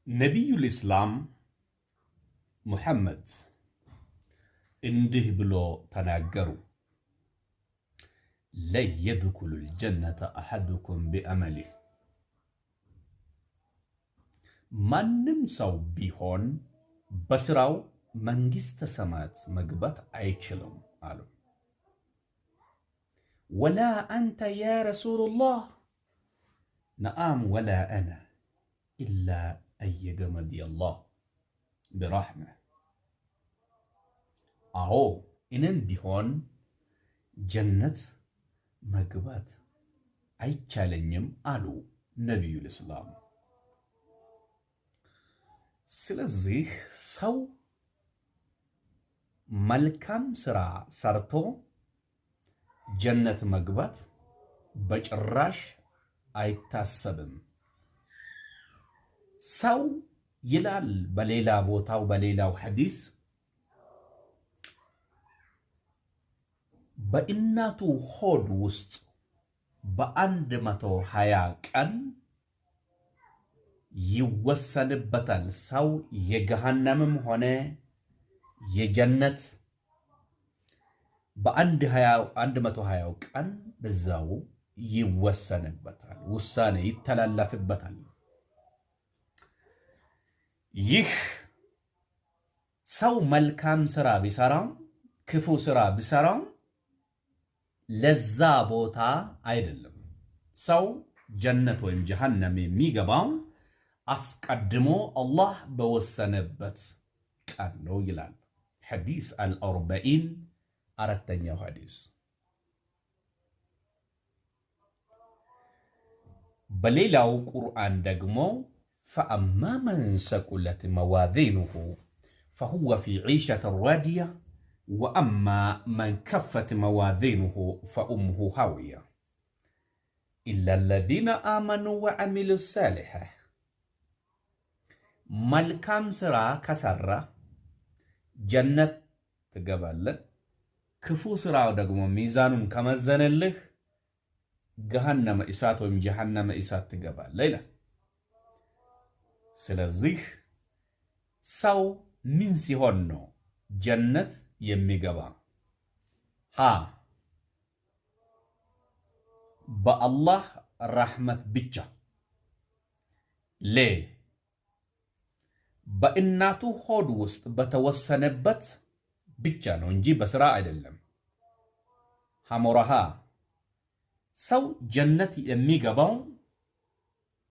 نبي الإسلام محمد እንዲህ ብሎ ተናገሩ لا يدخل الجنة أحدكم بأمله ማንም ሰው ቢሆን በስራው መንግስተ ሰማያት መግባት አይችልም አሉ ولا أنت يا رسول الله نعم ولا أنا إلا أن يغمدي الله برحمه አዎ እኔም ቢሆን ጀነት መግባት አይቻለኝም አሉ ነቢዩል ኢስላም። ስለዚህ ሰው መልካም ስራ ሰርቶ ጀነት መግባት በጭራሽ አይታሰብም። ሰው ይላል በሌላው ሐዲስ በእናቱ ሆድ ውስጥ በ120 ቀን ይወሰንበታል። ሰው የገሃነምም ሆነ የጀነት በ120 ቀን በዛው ይወሰንበታል፣ ውሳኔ ይተላለፍበታል። ይህ ሰው መልካም ስራ ቢሰራም ክፉ ስራ ቢሰራም ለዛ ቦታ አይደለም። ሰው ጀነት ወይም ጀሃነም የሚገባው አስቀድሞ አላህ በወሰነበት ቀን ነው ይላል ሐዲስ አል-40 አራተኛው ሐዲስ። በሌላው ቁርአን ደግሞ فأما من ثقلت موازينه فهو في عيشة راضية وأما من كفت موازينه فأمه هاوية إلا الذين آمنوا وعملوا الصالحات መልካም ስራ ከሰራ ጀነት ትገባለህ። ክፉ ስራ ደግሞ ሚዛኑን ከመዘነልህ ገሃነመ እሳት ወይም ጀሃነመ እሳት ትገባለህ ይላል። ስለዚህ ሰው ምን ሲሆን ነው ጀነት የሚገባ? በአላህ ረሕመት ብቻ፣ በእናቱ ሆድ ውስጥ በተወሰነበት ብቻ ነው እንጂ በስራ አይደለም። ሐሞራሃ ሰው ጀነት የሚገባው